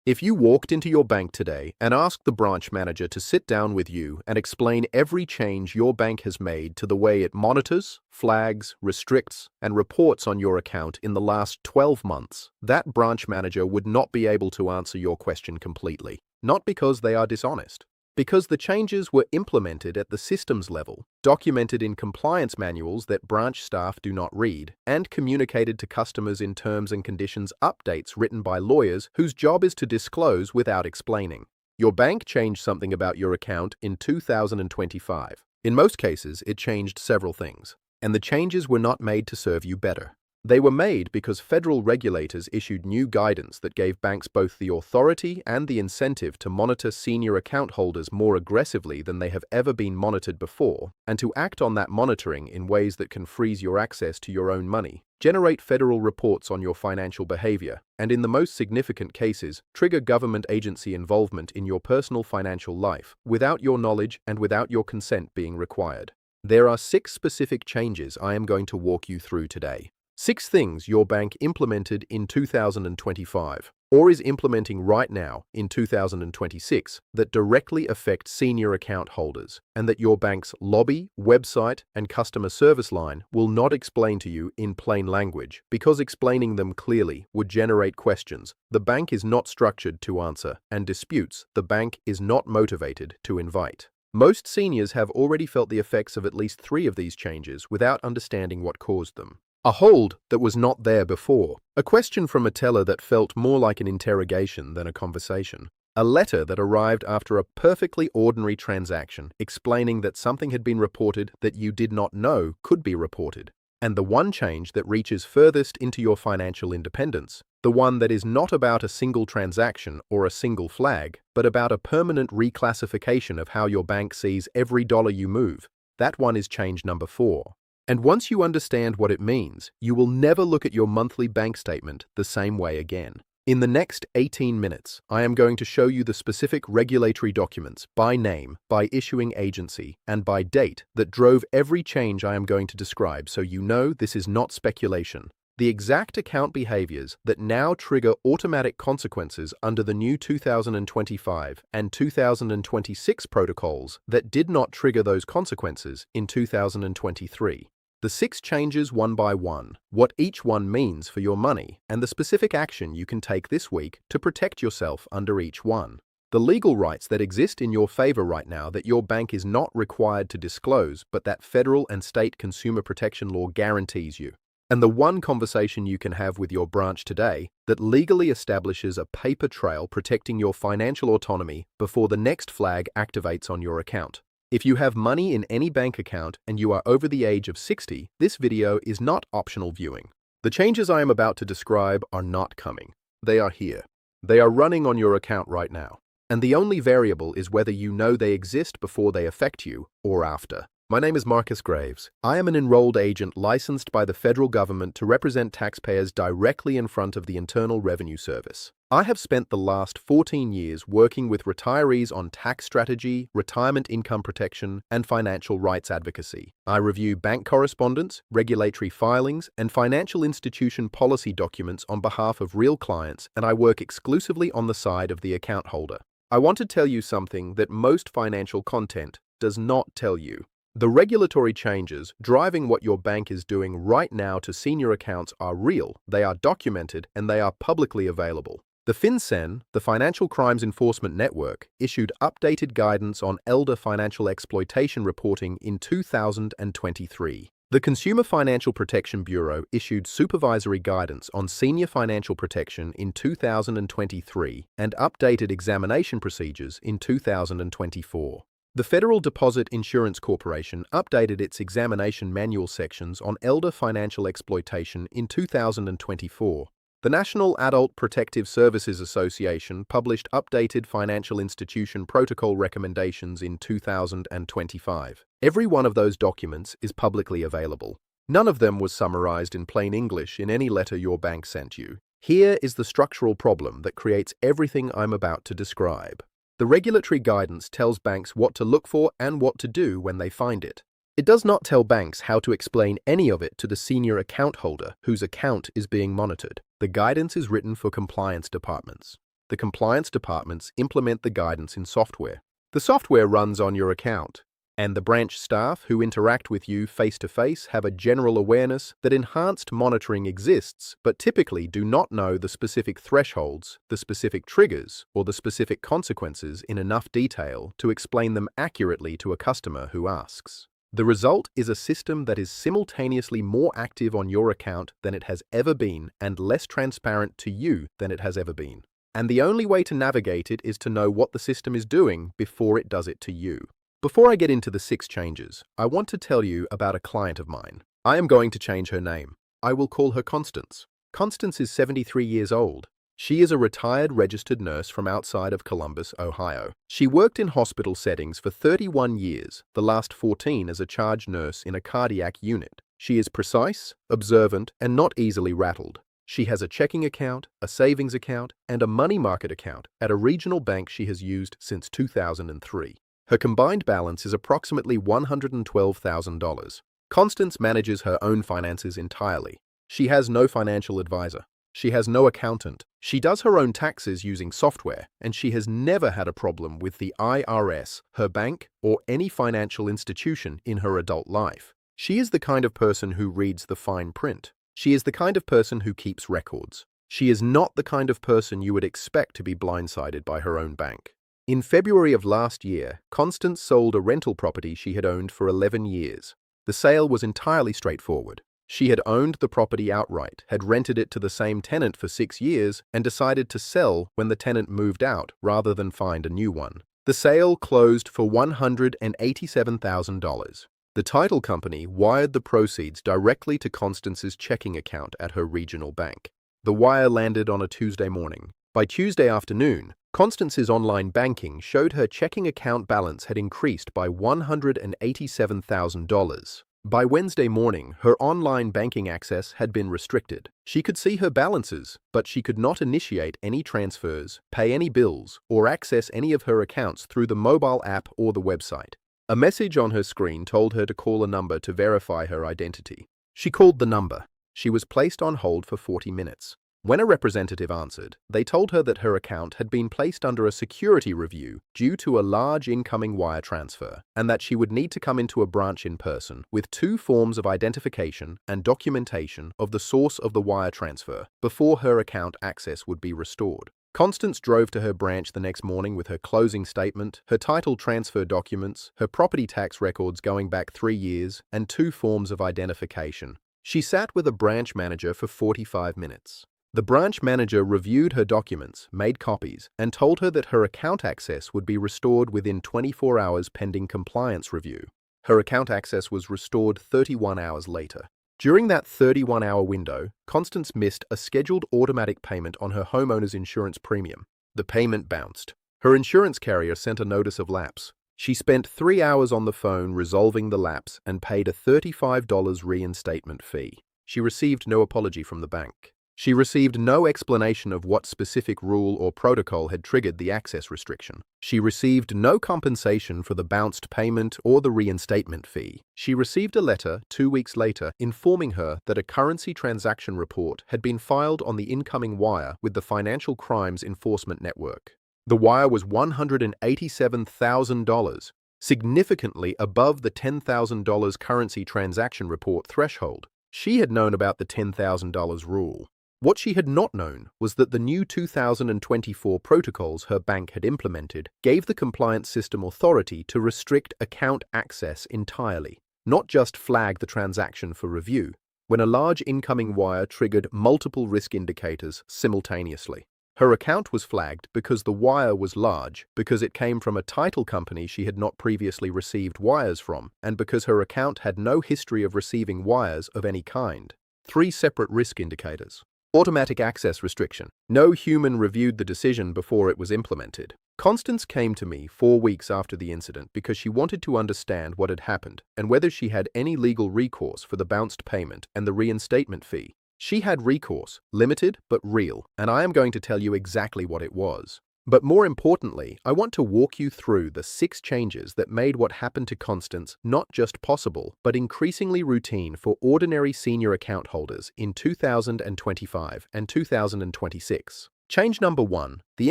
If you walked into your bank today and asked the branch manager to sit down with you and explain every change your bank has made to the way it monitors, flags, restricts, and reports on your account in the last 12 months, that branch manager would not be able to answer your question completely. Not because they are dishonest, because the changes were implemented at the systems level, documented in compliance manuals that branch staff do not read, and communicated to customers in terms and conditions updates written by lawyers whose job is to disclose without explaining. Your bank changed something about your account in 2025. In most cases, it changed several things, and the changes were not made to serve you better. They were made because federal regulators issued new guidance that gave banks both the authority and the incentive to monitor senior account holders more aggressively than they have ever been monitored before, and to act on that monitoring in ways that can freeze your access to your own money, generate federal reports on your financial behavior, and in the most significant cases, trigger government agency involvement in your personal financial life without your knowledge and without your consent being required. There are 6 specific changes I am going to walk you through today. 6 things your bank implemented in 2025, or is implementing right now in 2026, that directly affect senior account holders, and that your bank's lobby, website, and customer service line will not explain to you in plain language, because explaining them clearly would generate questions the bank is not structured to answer, and disputes the bank is not motivated to invite. Most seniors have already felt the effects of at least 3 of these changes without understanding what caused them. A hold that was not there before, a question from a teller that felt more like an interrogation than a conversation, a letter that arrived after a perfectly ordinary transaction explaining that something had been reported that you did not know could be reported, and the one change that reaches furthest into your financial independence, the one that is not about a single transaction or a single flag, but about a permanent reclassification of how your bank sees every dollar you move. That one is change number 4. And once you understand what it means, you will never look at your monthly bank statement the same way again. In the next 18 minutes, I am going to show you the specific regulatory documents by name, by issuing agency, and by date that drove every change I am going to describe, so you know this is not speculation. The exact account behaviors that now trigger automatic consequences under the new 2025 and 2026 protocols that did not trigger those consequences in 2023. The 6 changes one by one, what each one means for your money, and the specific action you can take this week to protect yourself under each one. The legal rights that exist in your favor right now that your bank is not required to disclose, but that federal and state consumer protection law guarantees you. And the one conversation you can have with your branch today that legally establishes a paper trail protecting your financial autonomy before the next flag activates on your account. If you have money in any bank account and you are over the age of 60, this video is not optional viewing. The changes I am about to describe are not coming. They are here. They are running on your account right now. And the only variable is whether you know they exist before they affect you or after. My name is Marcus Graves. I am an enrolled agent licensed by the federal government to represent taxpayers directly in front of the Internal Revenue Service. I have spent the last 14 years working with retirees on tax strategy, retirement income protection, and financial rights advocacy. I review bank correspondence, regulatory filings, and financial institution policy documents on behalf of real clients, and I work exclusively on the side of the account holder. I want to tell you something that most financial content does not tell you. The regulatory changes driving what your bank is doing right now to senior accounts are real, they are documented, and they are publicly available. The FinCEN, the Financial Crimes Enforcement Network, issued updated guidance on elder financial exploitation reporting in 2023. The Consumer Financial Protection Bureau issued supervisory guidance on senior financial protection in 2023 and updated examination procedures in 2024. The Federal Deposit Insurance Corporation updated its examination manual sections on elder financial exploitation in 2024. The National Adult Protective Services Association published updated financial institution protocol recommendations in 2025. Every one of those documents is publicly available. None of them was summarized in plain English in any letter your bank sent you. Here is the structural problem that creates everything I'm about to describe. The regulatory guidance tells banks what to look for and what to do when they find it. It does not tell banks how to explain any of it to the senior account holder whose account is being monitored. The guidance is written for compliance departments. The compliance departments implement the guidance in software. The software runs on your account, and the branch staff who interact with you face-to-face have a general awareness that enhanced monitoring exists, but typically do not know the specific thresholds, the specific triggers, or the specific consequences in enough detail to explain them accurately to a customer who asks. The result is a system that is simultaneously more active on your account than it has ever been and less transparent to you than it has ever been. And the only way to navigate it is to know what the system is doing before it does it to you. Before I get into the 6 changes, I want to tell you about a client of mine. I am going to change her name. I will call her Constance. Constance is 73 years old. She is a retired registered nurse from outside of Columbus, Ohio. She worked in hospital settings for 31 years, the last 14 as a charge nurse in a cardiac unit. She is precise, observant, and not easily rattled. She has a checking account, a savings account, and a money market account at a regional bank she has used since 2003. Her combined balance is approximately $112,000. Constance manages her own finances entirely. She has no financial advisor. She has no accountant. She does her own taxes using software, and she has never had a problem with the IRS, her bank, or any financial institution in her adult life. She is the kind of person who reads the fine print. She is the kind of person who keeps records. She is not the kind of person you would expect to be blindsided by her own bank. In February of last year, Constance sold a rental property she had owned for 11 years. The sale was entirely straightforward. She had owned the property outright, had rented it to the same tenant for 6 years, and decided to sell when the tenant moved out rather than find a new one. The sale closed for $187,000. The title company wired the proceeds directly to Constance's checking account at her regional bank. The wire landed on a Tuesday morning. By Tuesday afternoon, Constance's online banking showed her checking account balance had increased by $187,000. By Wednesday morning, her online banking access had been restricted. She could see her balances, but she could not initiate any transfers, pay any bills, or access any of her accounts through the mobile app or the website. A message on her screen told her to call a number to verify her identity. She called the number. She was placed on hold for 40 minutes. When a representative answered, they told her that her account had been placed under a security review due to a large incoming wire transfer, and that she would need to come into a branch in person with 2 forms of identification and documentation of the source of the wire transfer before her account access would be restored. Constance drove to her branch the next morning with her closing statement, her title transfer documents, her property tax records going back 3 years, and 2 forms of identification. She sat with a branch manager for 45 minutes. The branch manager reviewed her documents, made copies, and told her that her account access would be restored within 24 hours pending compliance review. Her account access was restored 31 hours later. During that 31-hour window, Constance missed a scheduled automatic payment on her homeowner's insurance premium. The payment bounced. Her insurance carrier sent a notice of lapse. She spent 3 hours on the phone resolving the lapse and paid a $35 reinstatement fee. She received no apology from the bank. She received no explanation of what specific rule or protocol had triggered the access restriction. She received no compensation for the bounced payment or the reinstatement fee. She received a letter 2 weeks later informing her that a currency transaction report had been filed on the incoming wire with the Financial Crimes Enforcement Network. The wire was $187,000, significantly above the $10,000 currency transaction report threshold. She had known about the $10,000 rule. What she had not known was that the new 2024 protocols her bank had implemented gave the compliance system authority to restrict account access entirely, not just flag the transaction for review, when a large incoming wire triggered multiple risk indicators simultaneously. Her account was flagged because the wire was large, because it came from a title company she had not previously received wires from, and because her account had no history of receiving wires of any kind. 3 separate risk indicators. Automatic access restriction. No human reviewed the decision before it was implemented. Constance came to me 4 weeks after the incident because she wanted to understand what had happened and whether she had any legal recourse for the bounced payment and the reinstatement fee. She had recourse, limited but real, and I am going to tell you exactly what it was. But more importantly, I want to walk you through the 6 changes that made what happened to Constance not just possible, but increasingly routine for ordinary senior account holders in 2025 and 2026. Change number 1, the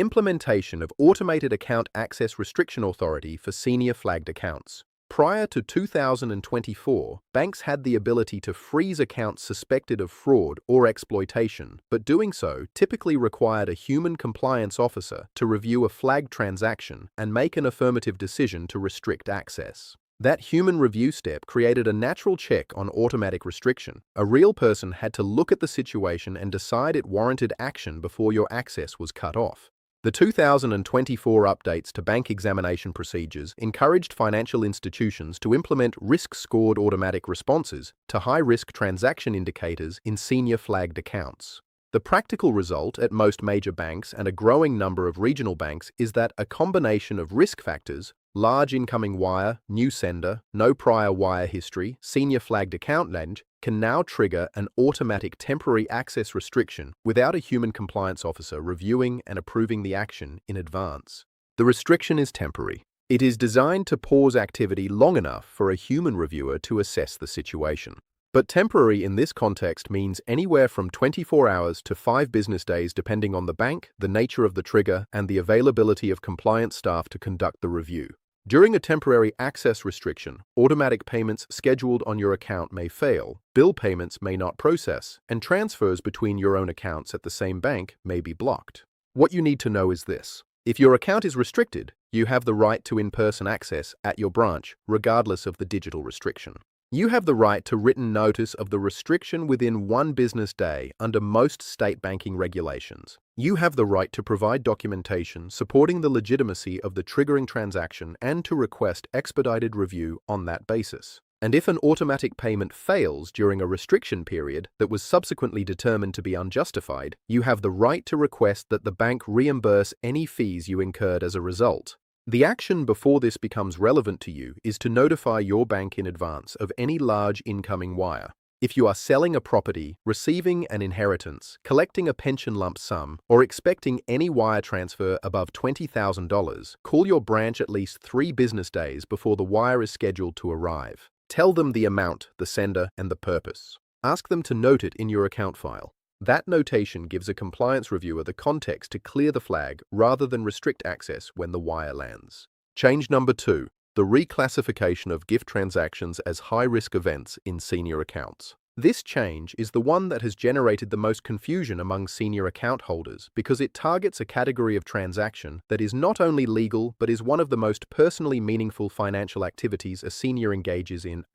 implementation of Automated Account Access Restriction Authority for senior flagged accounts. Prior to 2024, banks had the ability to freeze accounts suspected of fraud or exploitation, but doing so typically required a human compliance officer to review a flagged transaction and make an affirmative decision to restrict access. That human review step created a natural check on automatic restriction. A real person had to look at the situation and decide it warranted action before your access was cut off. The 2024 updates to bank examination procedures encouraged financial institutions to implement risk-scored automatic responses to high-risk transaction indicators in senior flagged accounts. The practical result at most major banks and a growing number of regional banks is that a combination of risk factors, large incoming wire, new sender, no prior wire history, senior flagged account range, can now trigger an automatic temporary access restriction without a human compliance officer reviewing and approving the action in advance. The restriction is temporary. It is designed to pause activity long enough for a human reviewer to assess the situation. But temporary in this context means anywhere from 24 hours to 5 business days depending on the bank, the nature of the trigger, and the availability of compliance staff to conduct the review. During a temporary access restriction, automatic payments scheduled on your account may fail, bill payments may not process, and transfers between your own accounts at the same bank may be blocked. What you need to know is this. If your account is restricted, you have the right to in-person access at your branch, regardless of the digital restriction. You have the right to written notice of the restriction within 1 business day under most state banking regulations. You have the right to provide documentation supporting the legitimacy of the triggering transaction and to request expedited review on that basis. And if an automatic payment fails during a restriction period that was subsequently determined to be unjustified, you have the right to request that the bank reimburse any fees you incurred as a result. The action before this becomes relevant to you is to notify your bank in advance of any large incoming wire. If you are selling a property, receiving an inheritance, collecting a pension lump sum, or expecting any wire transfer above $20,000, call your branch at least 3 business days before the wire is scheduled to arrive. Tell them the amount, the sender, and the purpose. Ask them to note it in your account file. That notation gives a compliance reviewer the context to clear the flag rather than restrict access when the wire lands. Change number 2, the reclassification of gift transactions as high-risk events in senior accounts. This change is the one that has generated the most confusion among senior account holders because it targets a category of transaction that is not only legal but is one of the most personally meaningful financial activities a senior engages in,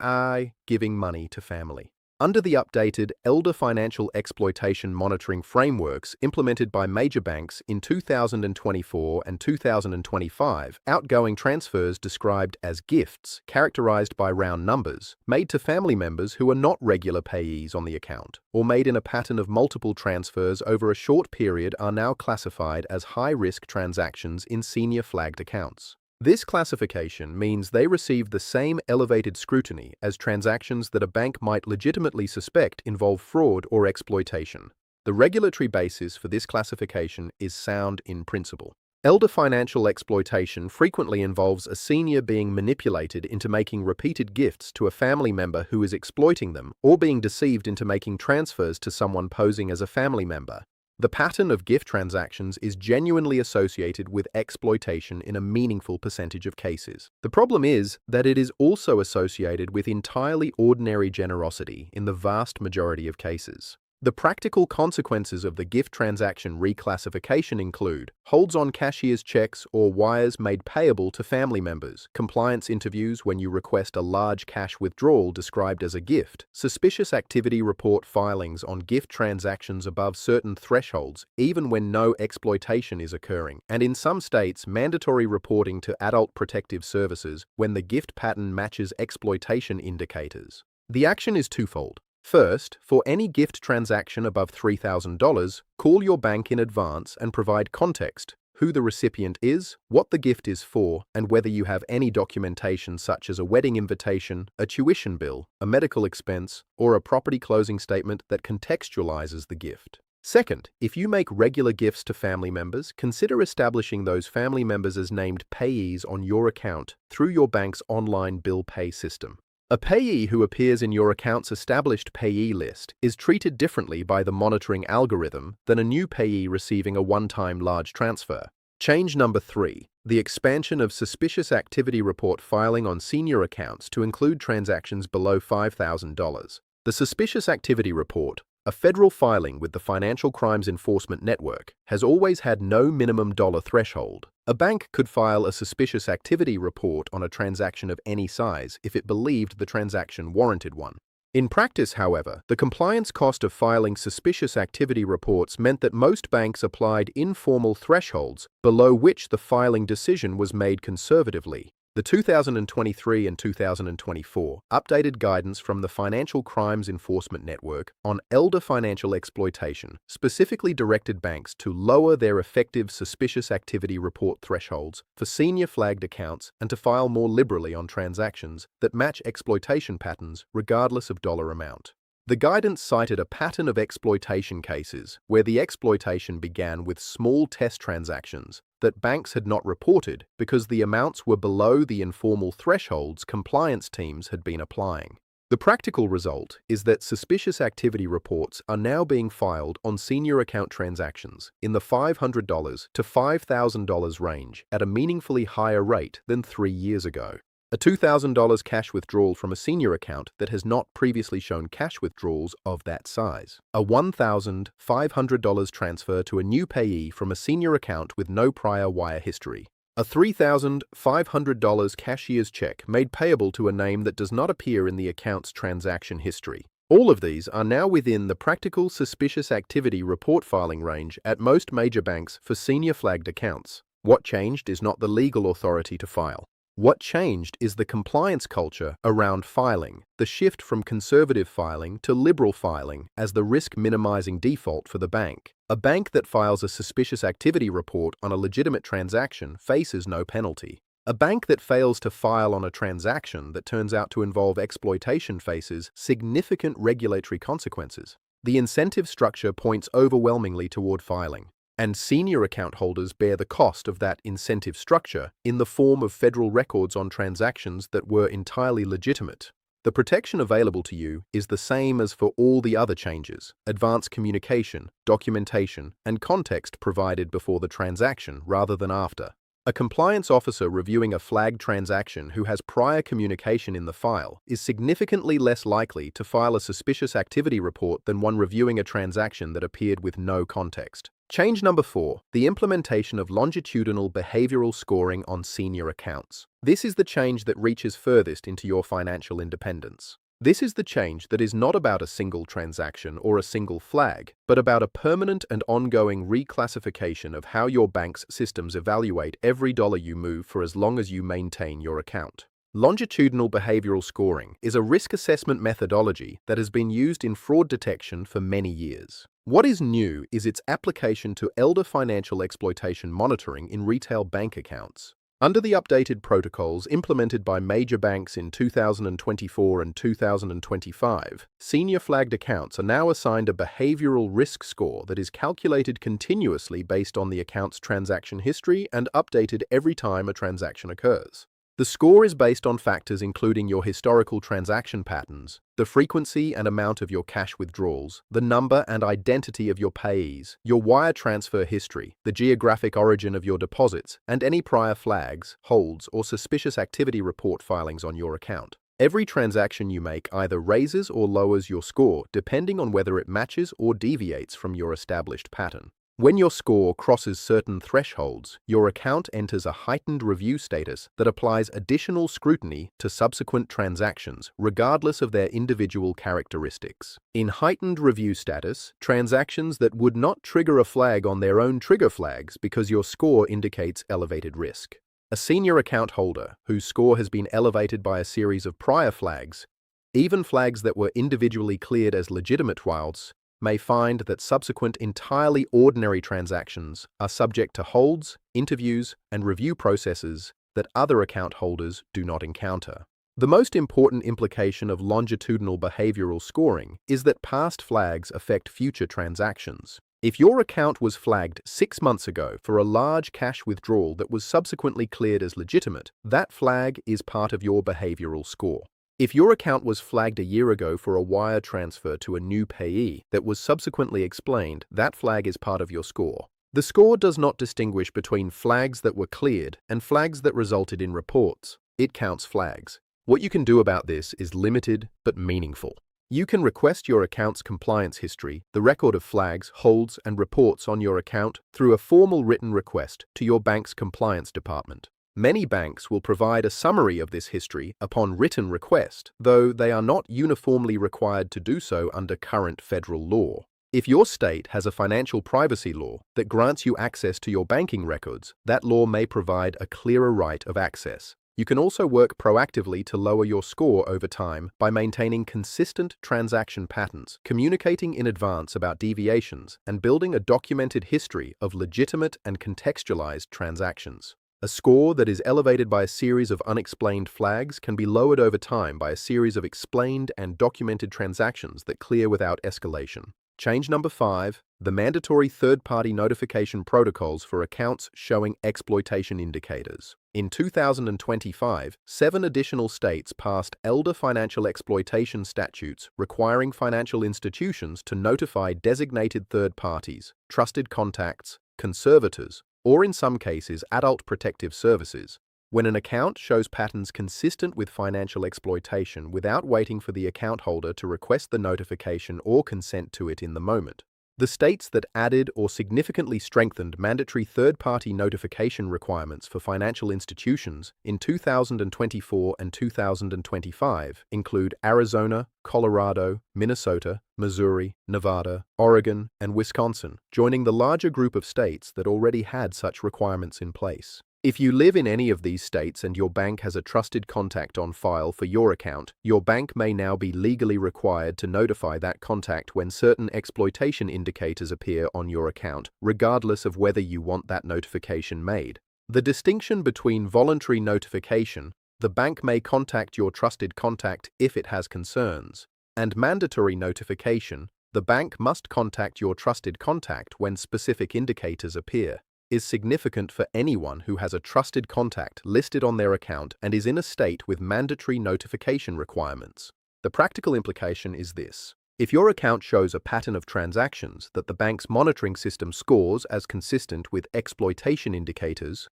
giving money to family. Under the updated Elder Financial Exploitation Monitoring Frameworks implemented by major banks in 2024 and 2025, outgoing transfers described as gifts, characterized by round numbers, made to family members who are not regular payees on the account, or made in a pattern of multiple transfers over a short period are now classified as high-risk transactions in senior flagged accounts. This classification means they receive the same elevated scrutiny as transactions that a bank might legitimately suspect involve fraud or exploitation. The regulatory basis for this classification is sound in principle. Elder financial exploitation frequently involves a senior being manipulated into making repeated gifts to a family member who is exploiting them, or being deceived into making transfers to someone posing as a family member. The pattern of gift transactions is genuinely associated with exploitation in a meaningful percentage of cases. The problem is that it is also associated with entirely ordinary generosity in the vast majority of cases. The practical consequences of the gift transaction reclassification include holds on cashier's checks or wires made payable to family members, compliance interviews when you request a large cash withdrawal described as a gift, suspicious activity report filings on gift transactions above certain thresholds even when no exploitation is occurring, and in some states mandatory reporting to Adult Protective Services when the gift pattern matches exploitation indicators. The action is twofold. First, for any gift transaction above $3,000, call your bank in advance and provide context, who the recipient is, what the gift is for, and whether you have any documentation such as a wedding invitation, a tuition bill, a medical expense, or a property closing statement that contextualizes the gift. Second, if you make regular gifts to family members, consider establishing those family members as named payees on your account through your bank's online bill pay system. A payee who appears in your account's established payee list is treated differently by the monitoring algorithm than a new payee receiving a one-time large transfer. Change number 3. The expansion of suspicious activity report filing on senior accounts to include transactions below $5,000. The suspicious activity report, a federal filing with the Financial Crimes Enforcement Network, has always had no minimum dollar threshold. A bank could file a suspicious activity report on a transaction of any size if it believed the transaction warranted one. In practice, however, the compliance cost of filing suspicious activity reports meant that most banks applied informal thresholds below which the filing decision was made conservatively. The 2023 and 2024 updated guidance from the Financial Crimes Enforcement Network on elder financial exploitation specifically directed banks to lower their effective suspicious activity report thresholds for senior flagged accounts and to file more liberally on transactions that match exploitation patterns regardless of dollar amount. The guidance cited a pattern of exploitation cases where the exploitation began with small test transactions that banks had not reported because the amounts were below the informal thresholds compliance teams had been applying. The practical result is that suspicious activity reports are now being filed on senior account transactions in the $500 to $5,000 range at a meaningfully higher rate than 3 years ago. A $2,000 cash withdrawal from a senior account that has not previously shown cash withdrawals of that size. A $1,500 transfer to a new payee from a senior account with no prior wire history. A $3,500 cashier's check made payable to a name that does not appear in the account's transaction history. All of these are now within the practical suspicious activity report filing range at most major banks for senior flagged accounts. What changed is not the legal authority to file. What changed is the compliance culture around filing, the shift from conservative filing to liberal filing as the risk-minimizing default for the bank. A bank that files a suspicious activity report on a legitimate transaction faces no penalty. A bank that fails to file on a transaction that turns out to involve exploitation faces significant regulatory consequences. The incentive structure points overwhelmingly toward filing, and senior account holders bear the cost of that incentive structure in the form of federal records on transactions that were entirely legitimate. The protection available to you is the same as for all the other changes: advanced communication, documentation, and context provided before the transaction rather than after. A compliance officer reviewing a flagged transaction who has prior communication in the file is significantly less likely to file a suspicious activity report than one reviewing a transaction that appeared with no context. Change number 4, the implementation of longitudinal behavioral scoring on senior accounts. This is the change that reaches furthest into your financial independence. This is the change that is not about a single transaction or a single flag, but about a permanent and ongoing reclassification of how your bank's systems evaluate every dollar you move for as long as you maintain your account. Longitudinal behavioral scoring is a risk assessment methodology that has been used in fraud detection for many years. What is new is its application to elder financial exploitation monitoring in retail bank accounts. Under the updated protocols implemented by major banks in 2024 and 2025, senior flagged accounts are now assigned a behavioral risk score that is calculated continuously based on the account's transaction history and updated every time a transaction occurs. The score is based on factors including your historical transaction patterns, the frequency and amount of your cash withdrawals, the number and identity of your payees, your wire transfer history, the geographic origin of your deposits, and any prior flags, holds, or suspicious activity report filings on your account. Every transaction you make either raises or lowers your score depending on whether it matches or deviates from your established pattern. When your score crosses certain thresholds, your account enters a heightened review status that applies additional scrutiny to subsequent transactions, regardless of their individual characteristics. In heightened review status, transactions that would not trigger a flag on their own trigger flags because your score indicates elevated risk. A senior account holder whose score has been elevated by a series of prior flags, even flags that were individually cleared as legitimate whilst, may find that subsequent entirely ordinary transactions are subject to holds, interviews, and review processes that other account holders do not encounter. The most important implication of longitudinal behavioral scoring is that past flags affect future transactions. If your account was flagged 6 months ago for a large cash withdrawal that was subsequently cleared as legitimate, that flag is part of your behavioral score. If your account was flagged a year ago for a wire transfer to a new payee that was subsequently explained, that flag is part of your score. The score does not distinguish between flags that were cleared and flags that resulted in reports. It counts flags. What you can do about this is limited but meaningful. You can request your account's compliance history, the record of flags, holds, and reports on your account through a formal written request to your bank's compliance department. Many banks will provide a summary of this history upon written request, though they are not uniformly required to do so under current federal law. If your state has a financial privacy law that grants you access to your banking records, that law may provide a clearer right of access. You can also work proactively to lower your score over time by maintaining consistent transaction patterns, communicating in advance about deviations, and building a documented history of legitimate and contextualized transactions. A score that is elevated by a series of unexplained flags can be lowered over time by a series of explained and documented transactions that clear without escalation. Change number 5, the mandatory third-party notification protocols for accounts showing exploitation indicators. In 2025, 7 additional states passed elder financial exploitation statutes requiring financial institutions to notify designated third parties, trusted contacts, conservators, or in some cases, adult protective services, when an account shows patterns consistent with financial exploitation without waiting for the account holder to request the notification or consent to it in the moment. The states that added or significantly strengthened mandatory third-party notification requirements for financial institutions in 2024 and 2025 include Arizona, Colorado, Minnesota, Missouri, Nevada, Oregon, and Wisconsin, joining the larger group of states that already had such requirements in place. If you live in any of these states and your bank has a trusted contact on file for your account, your bank may now be legally required to notify that contact when certain exploitation indicators appear on your account, regardless of whether you want that notification made. The distinction between voluntary notification, the bank may contact your trusted contact if it has concerns, and mandatory notification, the bank must contact your trusted contact when specific indicators appear, is significant for anyone who has a trusted contact listed on their account and is in a state with mandatory notification requirements. The practical implication is this. If your account shows a pattern of transactions that the bank's monitoring system scores as consistent with exploitation indicators,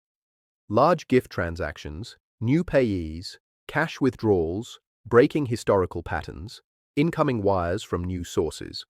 large gift transactions, new payees, cash withdrawals, breaking historical patterns, incoming wires from new sources,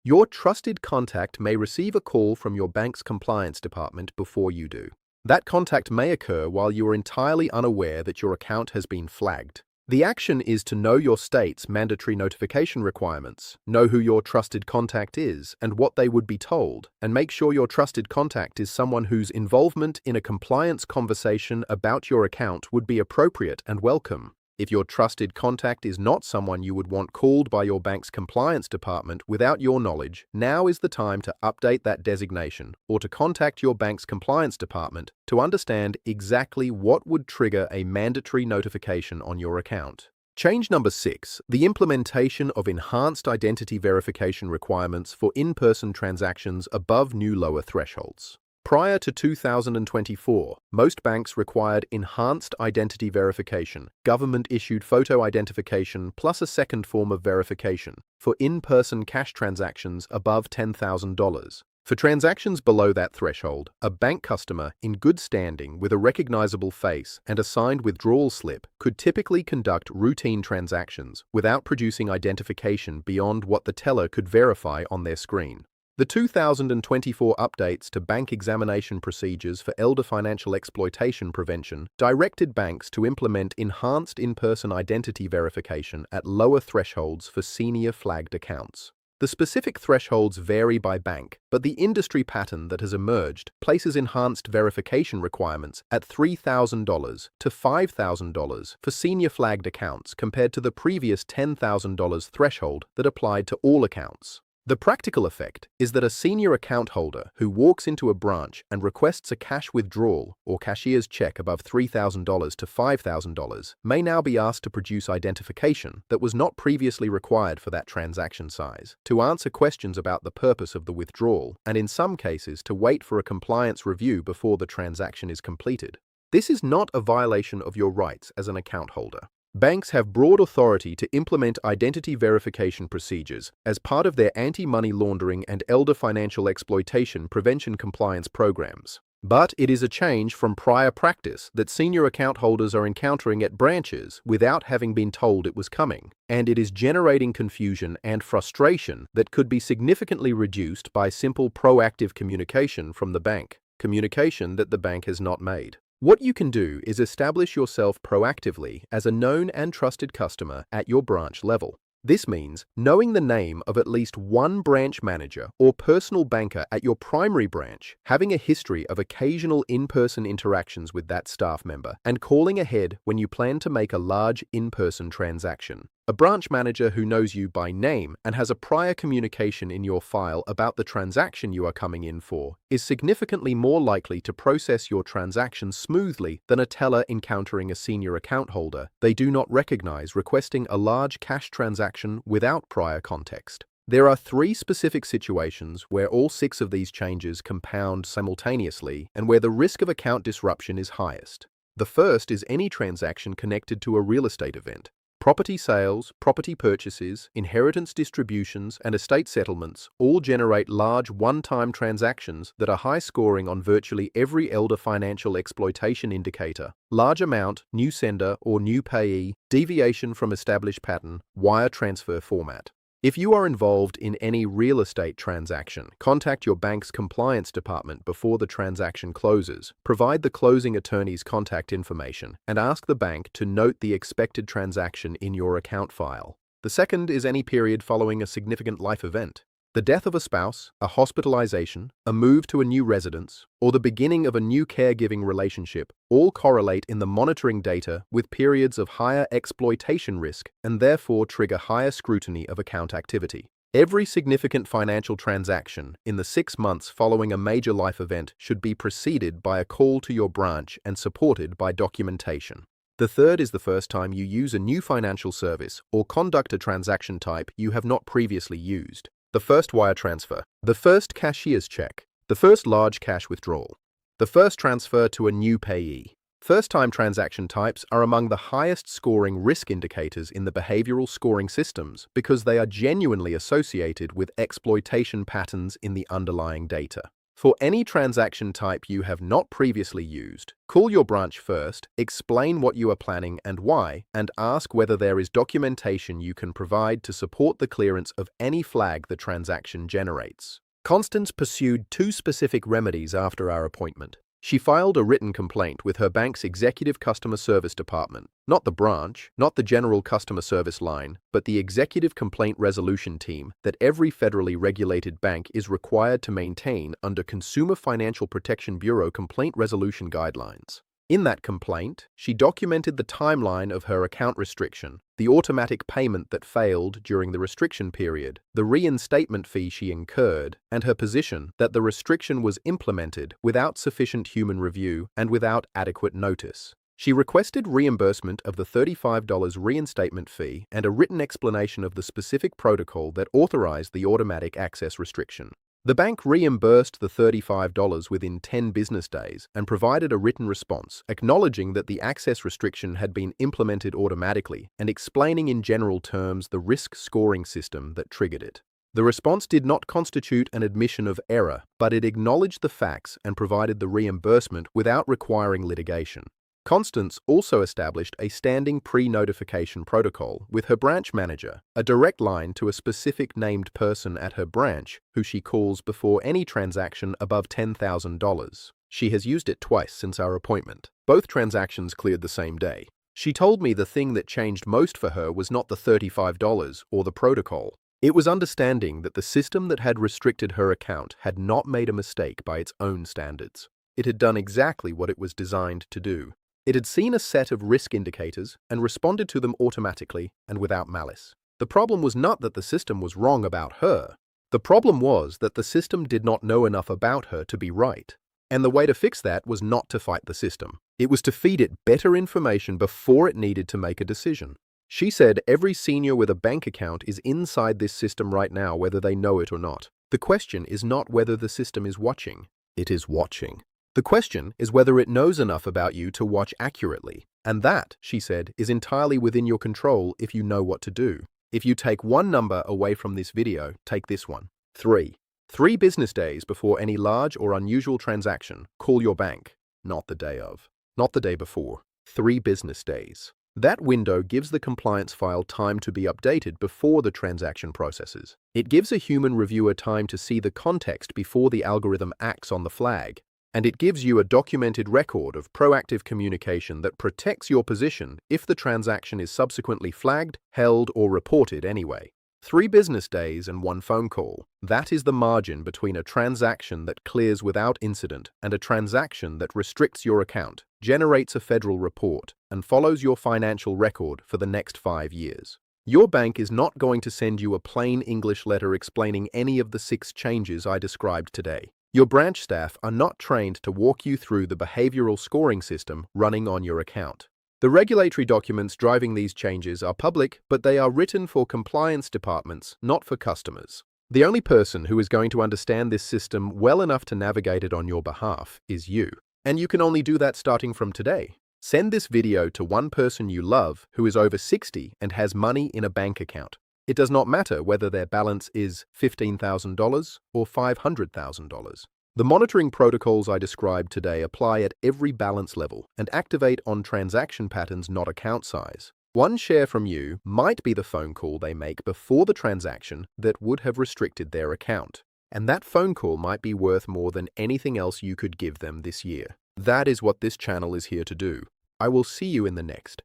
your trusted contact may receive a call from your bank's compliance department before you do. That contact may occur while you are entirely unaware that your account has been flagged. The action is to know your state's mandatory notification requirements, know who your trusted contact is and what they would be told, and make sure your trusted contact is someone whose involvement in a compliance conversation about your account would be appropriate and welcome. If your trusted contact is not someone you would want called by your bank's compliance department without your knowledge, now is the time to update that designation or to contact your bank's compliance department to understand exactly what would trigger a mandatory notification on your account. Change number 6, the implementation of enhanced identity verification requirements for in-person transactions above new lower thresholds. Prior to 2024, most banks required enhanced identity verification, government-issued photo identification plus a second form of verification for in-person cash transactions above $10,000. For transactions below that threshold, a bank customer in good standing with a recognizable face and a signed withdrawal slip could typically conduct routine transactions without producing identification beyond what the teller could verify on their screen. The 2024 updates to bank examination procedures for elder financial exploitation prevention directed banks to implement enhanced in-person identity verification at lower thresholds for senior flagged accounts. The specific thresholds vary by bank, but the industry pattern that has emerged places enhanced verification requirements at $3,000 to $5,000 for senior flagged accounts compared to the previous $10,000 threshold that applied to all accounts. The practical effect is that a senior account holder who walks into a branch and requests a cash withdrawal or cashier's check above $3,000 to $5,000 may now be asked to produce identification that was not previously required for that transaction size, to answer questions about the purpose of the withdrawal, and in some cases to wait for a compliance review before the transaction is completed. This is not a violation of your rights as an account holder. Banks have broad authority to implement identity verification procedures as part of their anti-money laundering and elder financial exploitation prevention compliance programs. But it is a change from prior practice that senior account holders are encountering at branches without having been told it was coming, and it is generating confusion and frustration that could be significantly reduced by simple proactive communication from the bank, communication that the bank has not made. What you can do is establish yourself proactively as a known and trusted customer at your branch level. This means knowing the name of at least one branch manager or personal banker at your primary branch, having a history of occasional in-person interactions with that staff member, and calling ahead when you plan to make a large in-person transaction. A branch manager who knows you by name and has a prior communication in your file about the transaction you are coming in for is significantly more likely to process your transaction smoothly than a teller encountering a senior account holder they do not recognize requesting a large cash transaction without prior context. There are 3 specific situations where all 6 of these changes compound simultaneously and where the risk of account disruption is highest. The first is any transaction connected to a real estate event. Property sales, property purchases, inheritance distributions, and estate settlements all generate large one-time transactions that are high-scoring on virtually every elder financial exploitation indicator: large amount, new sender or new payee, deviation from established pattern, wire transfer format. If you are involved in any real estate transaction, contact your bank's compliance department before the transaction closes, provide the closing attorney's contact information, and ask the bank to note the expected transaction in your account file. The second is any period following a significant life event. The death of a spouse, a hospitalization, a move to a new residence, or the beginning of a new caregiving relationship all correlate in the monitoring data with periods of higher exploitation risk and therefore trigger higher scrutiny of account activity. Every significant financial transaction in the 6 months following a major life event should be preceded by a call to your branch and supported by documentation. The third is the first time you use a new financial service or conduct a transaction type you have not previously used. The first wire transfer, the first cashier's check, the first large cash withdrawal, the first transfer to a new payee. First-time transaction types are among the highest scoring risk indicators in the behavioral scoring systems because they are genuinely associated with exploitation patterns in the underlying data. For any transaction type you have not previously used, call your branch first, explain what you are planning and why, and ask whether there is documentation you can provide to support the clearance of any flag the transaction generates. Constance pursued 2 specific remedies after our appointment. She filed a written complaint with her bank's executive customer service department, not the branch, not the general customer service line, but the executive complaint resolution team that every federally regulated bank is required to maintain under Consumer Financial Protection Bureau complaint resolution guidelines. In that complaint, she documented the timeline of her account restriction, the automatic payment that failed during the restriction period, the reinstatement fee she incurred, and her position that the restriction was implemented without sufficient human review and without adequate notice. She requested reimbursement of the $35 reinstatement fee and a written explanation of the specific protocol that authorized the automatic access restriction. The bank reimbursed the $35 within 10 business days and provided a written response acknowledging that the access restriction had been implemented automatically and explaining in general terms the risk scoring system that triggered it. The response did not constitute an admission of error, but it acknowledged the facts and provided the reimbursement without requiring litigation. Constance also established a standing pre-notification protocol with her branch manager, a direct line to a specific named person at her branch who she calls before any transaction above $10,000. She has used it twice since our appointment. Both transactions cleared the same day. She told me the thing that changed most for her was not the $35 or the protocol. It was understanding that the system that had restricted her account had not made a mistake by its own standards. It had done exactly what it was designed to do. It had seen a set of risk indicators and responded to them automatically and without malice. The problem was not that the system was wrong about her. The problem was that the system did not know enough about her to be right. And the way to fix that was not to fight the system. It was to feed it better information before it needed to make a decision. She said every senior with a bank account is inside this system right now, whether they know it or not. The question is not whether the system is watching. It is watching. The question is whether it knows enough about you to watch accurately, And that, she said, is entirely within your control if you know what to do. If you take one number away from this video, take this one. 3. 3 business days before any large or unusual transaction, call your bank. Not the day of. Not the day before. 3 business days. That window gives the compliance file time to be updated before the transaction processes. It gives a human reviewer time to see the context before the algorithm acts on the flag. And it gives you a documented record of proactive communication that protects your position if the transaction is subsequently flagged, held, or reported anyway. 3 business days and 1 phone call. That is the margin between a transaction that clears without incident and a transaction that restricts your account, generates a federal report, and follows your financial record for the next 5 years. Your bank is not going to send you a plain English letter explaining any of the 6 changes I described today. Your branch staff are not trained to walk you through the behavioral scoring system running on your account. The regulatory documents driving these changes are public, but they are written for compliance departments, not for customers. The only person who is going to understand this system well enough to navigate it on your behalf is you. And you can only do that starting from today. Send this video to one person you love who is over 60 and has money in a bank account. It does not matter whether their balance is $15,000 or $500,000. The monitoring protocols I described today apply at every balance level and activate on transaction patterns, not account size. One share from you might be the phone call they make before the transaction that would have restricted their account. And that phone call might be worth more than anything else you could give them this year. That is what this channel is here to do. I will see you in the next.